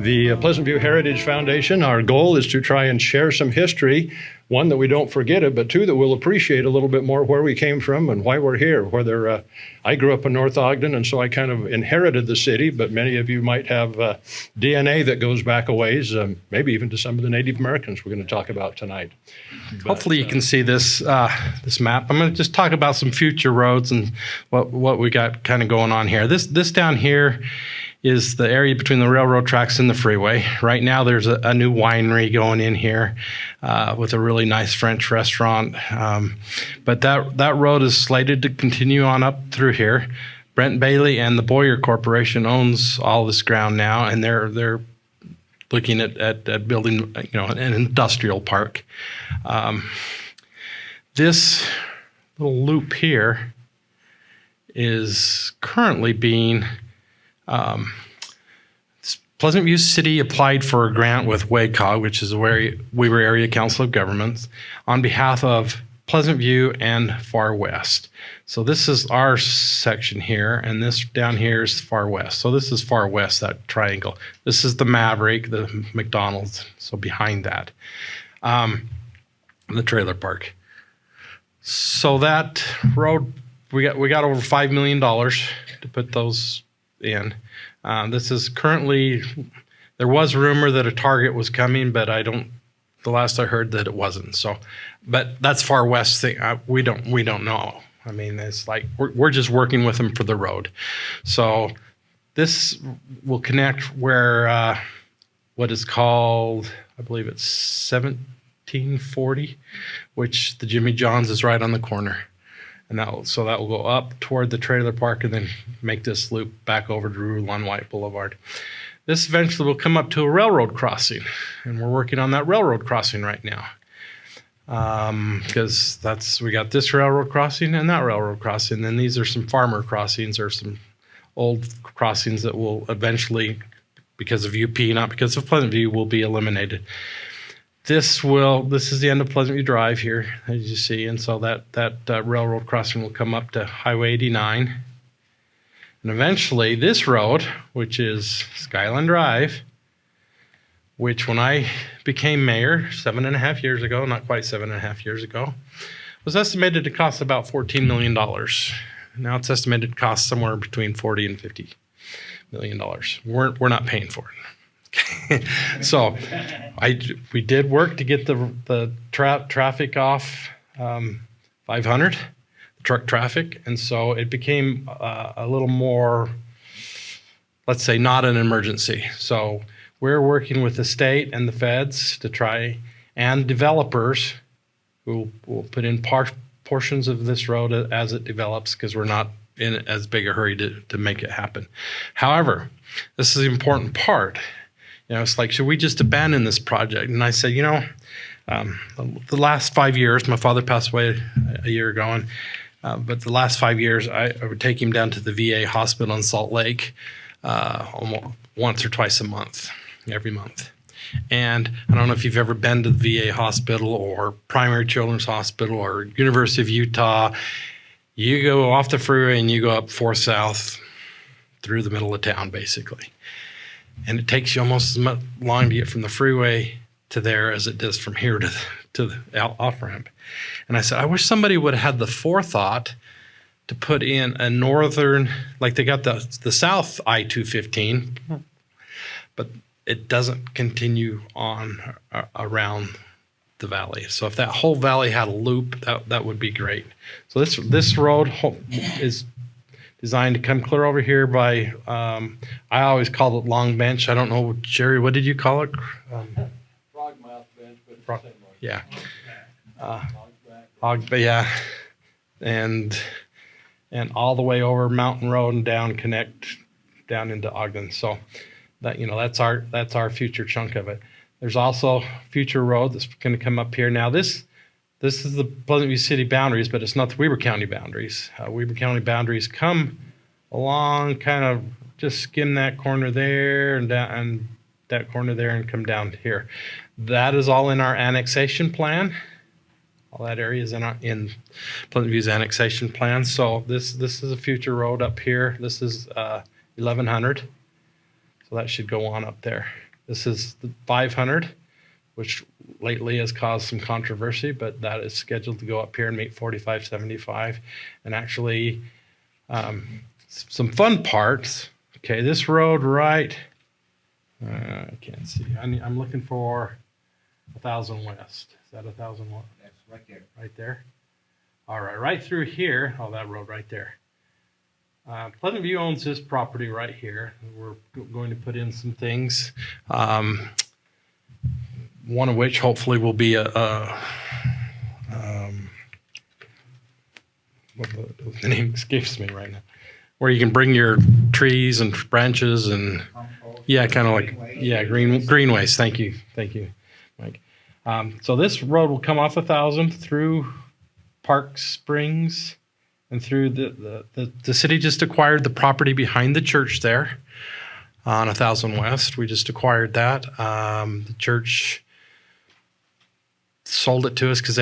The Pleasant View Heritage Foundation, our goal is to try and share some history, one, that we don't forget it, but two, that we'll appreciate a little bit more where we came from and why we're here. Whether I grew up in North Ogden, and so I kind of inherited the city, but many of you might have DNA that goes back a ways, maybe even to some of the Native Americans we're going to talk about tonight. Hopefully you can see this this map. I'm going to just talk about some future roads and what we got kind of going on here. This down here is the area between the railroad tracks and the freeway. Right now there's a new winery going in here with a really nice French restaurant. But that road is slated to continue on up through here. Brent Bailey and the Boyer Corporation owns all this ground now, and they're looking at building, an industrial park. This little loop here is currently being Pleasant View City applied for a grant with WACOG, which is the Weber Area Council of Governments, on behalf of Pleasant View and Far West. So this is our section here, and this down here is Far West. So this is Far West, that triangle. This is the Maverick, the McDonald's, so behind that, the trailer park. So that road, we got over $5 million to put those in. This is currently, there was rumor that a Target was coming, but the last I heard that it wasn't. So, but that's Far West thing. We don't know. I mean, it's like, we're just working with them for the road. So this will connect where, what is called, I believe it's 1740, which the Jimmy John's is right on the corner. And that will go up toward the trailer park and then make this loop back over to Rulon White Boulevard. This eventually will come up to a railroad crossing, and we're working on that railroad crossing right now. Because we got this railroad crossing and that railroad crossing. Then these are some farmer crossings or some old crossings that will eventually, because of UP, not because of Pleasant View, will be eliminated. This is the end of Pleasant View Drive here, as you see, and so that railroad crossing will come up to Highway 89. And eventually this road, which is Skyline Drive, which when I became mayor 7.5 years ago, not quite 7.5 years ago, was estimated to cost about $14 million. Now it's estimated to cost somewhere between $40 and $50 million. We're not paying for it. So we did work to get the traffic off 500, truck traffic, and so it became a little more, let's say, not an emergency. So we're working with the state and the feds to try, and developers who will put in portions of this road as it develops, because we're not in as big a hurry to make it happen. However, this is the important part. It's like, should we just abandon this project? And I said, the last 5 years, my father passed away a year ago, but the last 5 years, I would take him down to the VA hospital in Salt Lake almost once or twice a month, every month. And I don't know if you've ever been to the VA hospital or Primary Children's Hospital or University of Utah. You go off the freeway and you go up 4 South through the middle of town, basically. And it takes you almost as much long to get from the freeway to there as it does from here to the off-ramp. And I said, I wish somebody would have had the forethought to put in a northern, like they got the south I-215, but it doesn't continue on around the valley. So if that whole valley had a loop, that would be great. So this road is designed to come clear over here by, I always call it Long Bench. I don't know, Jerry, what did you call it? Frogmouth Bench, but the same way. Yeah. Yeah. And all the way over Mountain Road and down, connect down into Ogden. So that's our future chunk of it. There's also future road that's going to come up here. Now this is the Pleasant View City boundaries, but it's not the Weber County boundaries. Weber County boundaries come along, kind of just skim that corner there and down, and that corner there, and come down here. That is all in our annexation plan. All that area is in Pleasant View's annexation plan. So this is a future road up here. This is 1100. So that should go on up there. This is the 500, which lately has caused some controversy, but that is scheduled to go up here and meet 4575. And actually, some fun parts. Okay, this road right, I can't see. I'm looking for 1,000 West. Is that 1,000 West? That's right there. Right there? All right, right through here. Oh, that road right there. Pleasant View owns this property right here. We're going to put in some things, one of which hopefully will be the name escapes me right now, where you can bring your trees and branches and yeah, kind of like greenways. Thank you, Mike. So this road will come off 1,000 through Park Springs. And through the city just acquired the property behind the church there on 1,000 West. We just acquired that. The church sold it to us because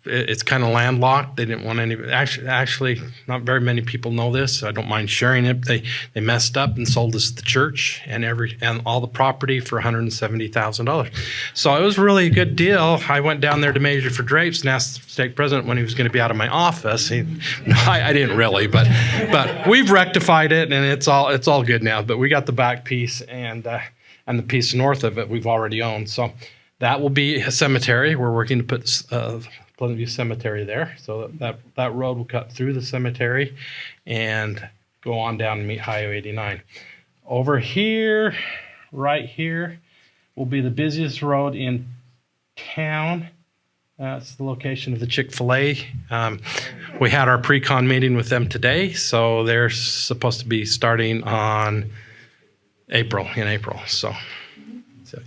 it's kind of landlocked. They didn't want any. Actually, not very many people know this, so I don't mind sharing it. They messed up and sold us the church and all the property for $170,000. So it was really a good deal. I went down there to measure for drapes and asked the stake president when he was going to be out of my office. I didn't really, but we've rectified it and it's all good now. But we got the back piece and the piece north of it we've already owned. So that will be a cemetery. We're working to put Pleasant View Cemetery there. So that road will cut through the cemetery and go on down and meet Highway 89. Over here, right here, will be the busiest road in town. That's the location of the Chick-fil-A. We had our pre-con meeting with them today, so they're supposed to be starting in April. So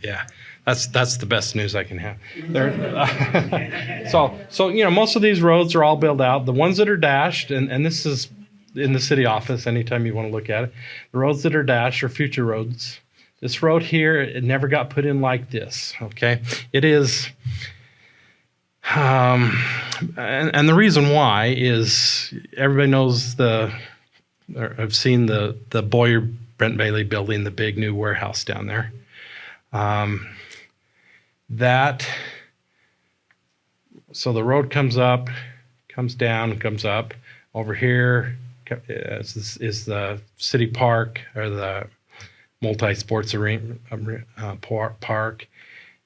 yeah. That's the best news I can have. So most of these roads are all built out. The ones that are dashed, and this is in the city office anytime you want to look at it. The roads that are dashed are future roads. This road here, it never got put in like this. Okay, it is, and the reason why is everybody knows I've seen the Boyer Brent Bailey building, the big new warehouse down there. So the road comes up, comes down, comes up. Over here is the city park or the multi-sports arena park,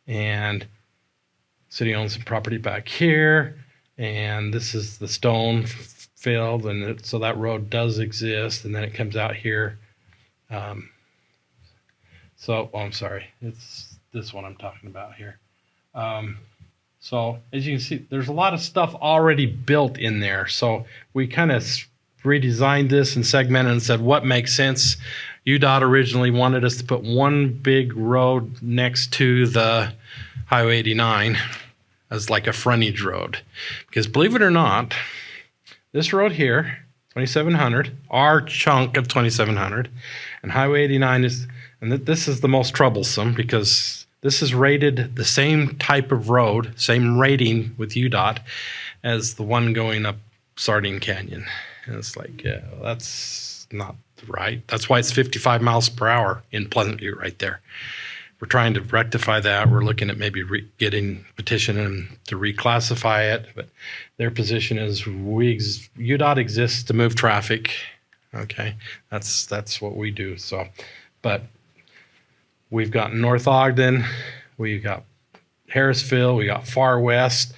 and city owns some property back here, and this is the stone field, and so that road does exist, and then it comes out here. I'm sorry, it's this one I'm talking about here. So as you can see, there's a lot of stuff already built in there. So we kind of redesigned this and segmented and said what makes sense. UDOT originally wanted us to put one big road next to the Highway 89 as like a frontage road. Because believe it or not, this road here, 2700, our chunk of 2700, and Highway 89 this is the most troublesome because this is rated the same type of road, same rating with UDOT as the one going up Sardine Canyon. And it's like, yeah, that's not right. That's why it's 55 miles per hour in Pleasant View right there. We're trying to rectify that. We're looking at maybe petitioning to reclassify it, but their position is UDOT exists to move traffic. Okay, that's what we do. So, but we've got North Ogden, we've got Harrisville, we got Far West,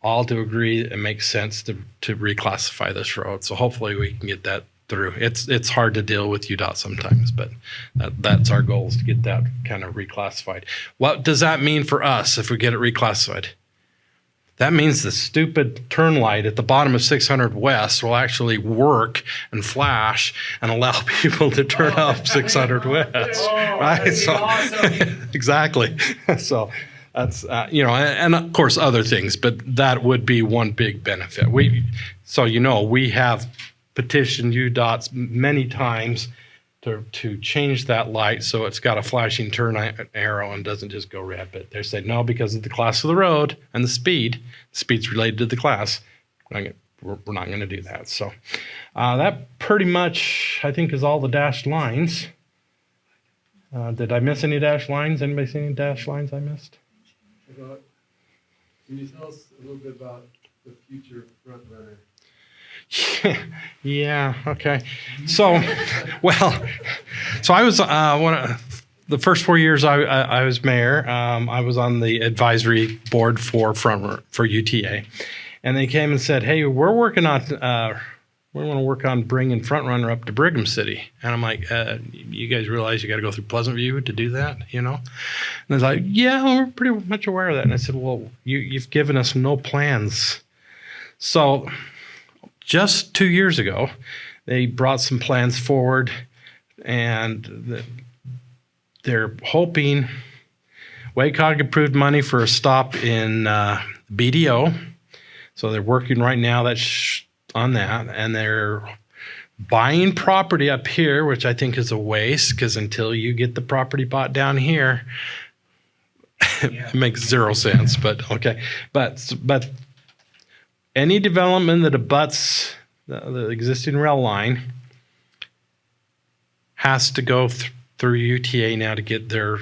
all to agree it makes sense to reclassify this road. So hopefully we can get that through. It's hard to deal with UDOT sometimes, but that's our goal, is to get that kind of reclassified. What does that mean for us if we get it reclassified? That means the stupid turn light at the bottom of 600 West will actually work and flash and allow people to turn up 600 West, right? So, awesome. Exactly. So that's, and of course other things, but that would be one big benefit. We have petitioned UDOT many times to change that light so it's got a flashing turn arrow and doesn't just go red. But they said no, because of the class of the road and the speed's related to the class. We're not going to do that. So that pretty much, I think, is all the dashed lines. Did I miss any dash lines? Anybody see any dash lines I missed? Can you tell us a little bit about the future front runner? Yeah. Okay. So, well, so I was the first 4 years I was mayor. I was on the advisory board for UTA, and they came and said, "Hey, we're working on we want to work on bringing Front Runner up to Brigham City." And I'm like, "You guys realize you got to go through Pleasant View to do that, you know?" And it's like, "Yeah, we're pretty much aware of that." And I said, "Well, you've given us no plans." So just 2 years ago, they brought some plans forward, and they're hoping WACOG approved money for a stop in BDO. So they're working right now on that, and they're buying property up here, which I think is a waste, because until you get the property bought down here, it makes zero sense. But okay, but any development that abuts the existing rail line has to go through UTA now to get their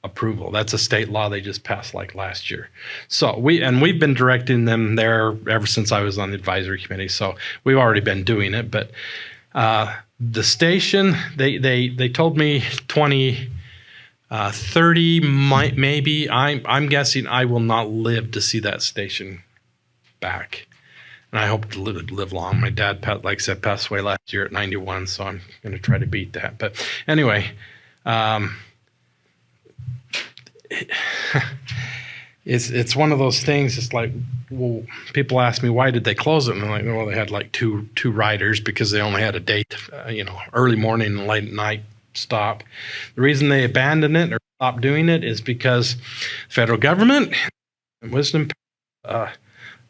approval. That's a state law they just passed like last year. So we've been directing them there ever since I was on the advisory committee. So we've already been doing it. But the station, they told me 2030 maybe. I'm guessing I will not live to see that station back. And I hope to live long. My dad, like I said, passed away last year at 91, so I'm going to try to beat that. But anyway, it's one of those things. It's like, well, people ask me, why did they close it? And I'm like, well, they had like two riders because they only had a date, early morning and late at night stop. The reason they abandoned it or stopped doing it is because federal government wisdom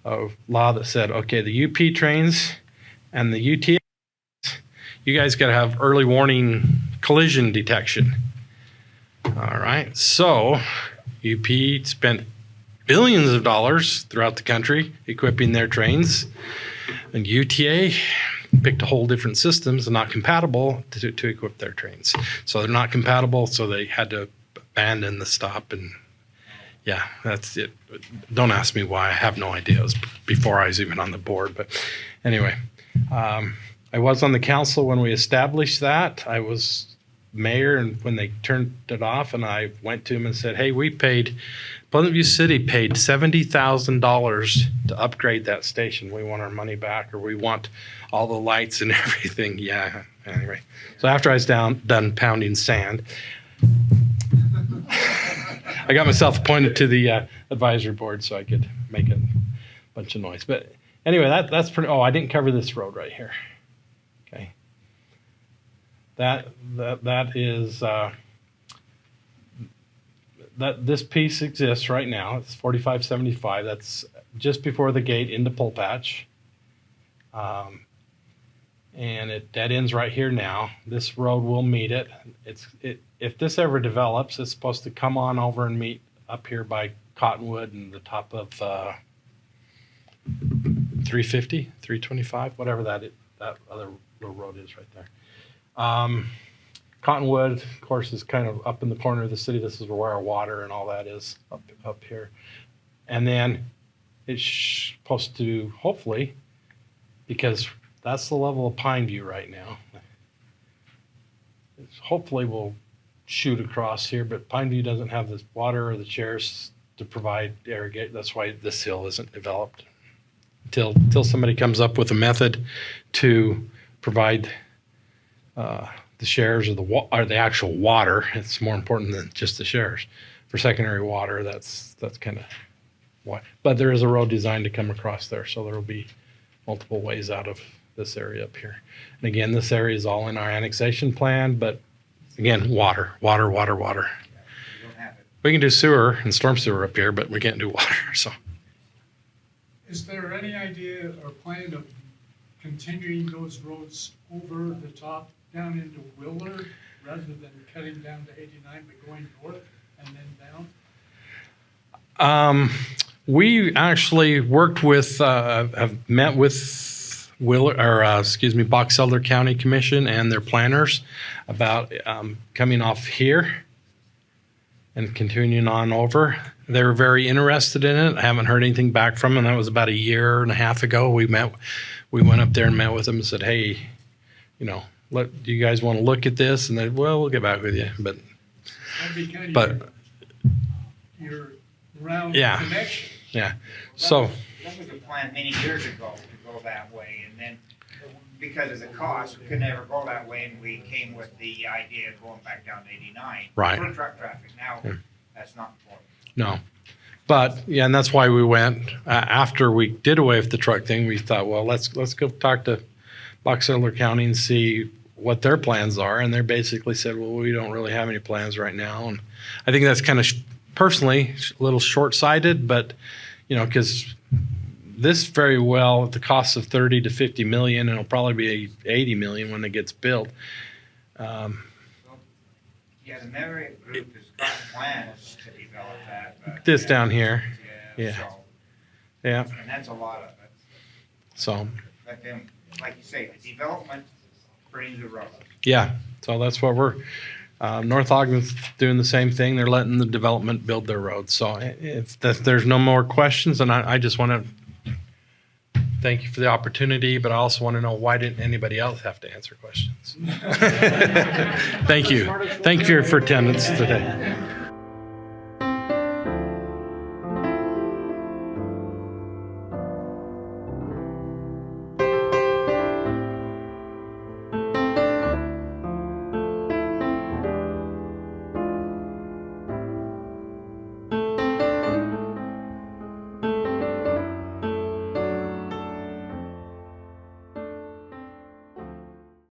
a law that said, okay, the UP trains and the UTA, you guys got to have early warning collision detection. All right. So UP spent billions of dollars throughout the country equipping their trains, and UTA picked a whole different systems and not compatible to equip their trains. So they're not compatible, so they had to abandon the stop. And yeah, that's it. Don't ask me why. I have no idea. It was before I was even on the board. But anyway, I was on the council when we established that. I was mayor, and when they turned it off, and I went to him and said, hey, Pleasant View City paid $70,000 to upgrade that station. We want our money back, or we want all the lights and everything. Yeah, anyway. So after I was done pounding sand, I got myself appointed to the advisory board so I could make a bunch of noise. But anyway, that's pretty. Oh, I didn't cover this road right here. Okay, that is that this piece exists right now. It's 4575. That's just before the gate into Pull Patch, and it dead ends right here now. This road will meet it. If this ever develops, it's supposed to come on over and meet up here by Cottonwood and the top of 350, 325, whatever that other little road is right there. Cottonwood, of course, is kind of up in the corner of the city. This is where our water and all that is up here. And then it's supposed to, hopefully, because that's the level of Pine View right now. Hopefully we'll shoot across here, but Pine View doesn't have the water or the chairs to provide irrigate. That's why this hill isn't developed until somebody comes up with a method to provide the shares or the actual water. It's more important than just the shares. For secondary water, that's kind of why. But there is a road designed to come across there, so there will be multiple ways out of this area up here. And again, this area is all in our annexation plan, but again, water. Yeah, we don't have it. We can do sewer and storm sewer up here, but we can't do water. So, is there any idea or plan of continuing those roads over the top down into Willard rather than cutting down to 89 but going north and then down? we actually worked with, have met with Box Elder County Commission and their planners about coming off here and continuing on over. They were very interested in it. I haven't heard anything back from them. That was about a year and a half ago. We went up there and met with them and said, hey, do you guys want to look at this? And they, well, we'll get back with you. But That'd be kind But- of your round Yeah. connection. yeah, so That was a plan many years ago to go that way, and then because of the cost, we could never go that way, and we came with the idea of going back down to 89. Right. For truck traffic. Now, that's not important. no. But yeah, and that's why we went after we did away with the truck thing. We thought, well, let's go talk to Box Elder County and see what their plans are. And they basically said, well, we don't really have any plans right now. And I think that's kind of personally a little short-sighted, but because this very well at the cost of 30 to 50 million, and it'll probably be 80 million when it gets built. Yeah, the Marriott Group has got plans to develop that. But This down here, Yeah. yeah. So, Yeah. and that's a lot of it. So But then, like you say, the development brings the road. yeah, so that's what we're. North Ogden's doing the same thing. They're letting the development build their roads. So if there's no more questions, and I just want to thank you for the opportunity, but I also want to know, why didn't anybody else have to answer questions? Thank you. Thank you for attendance today.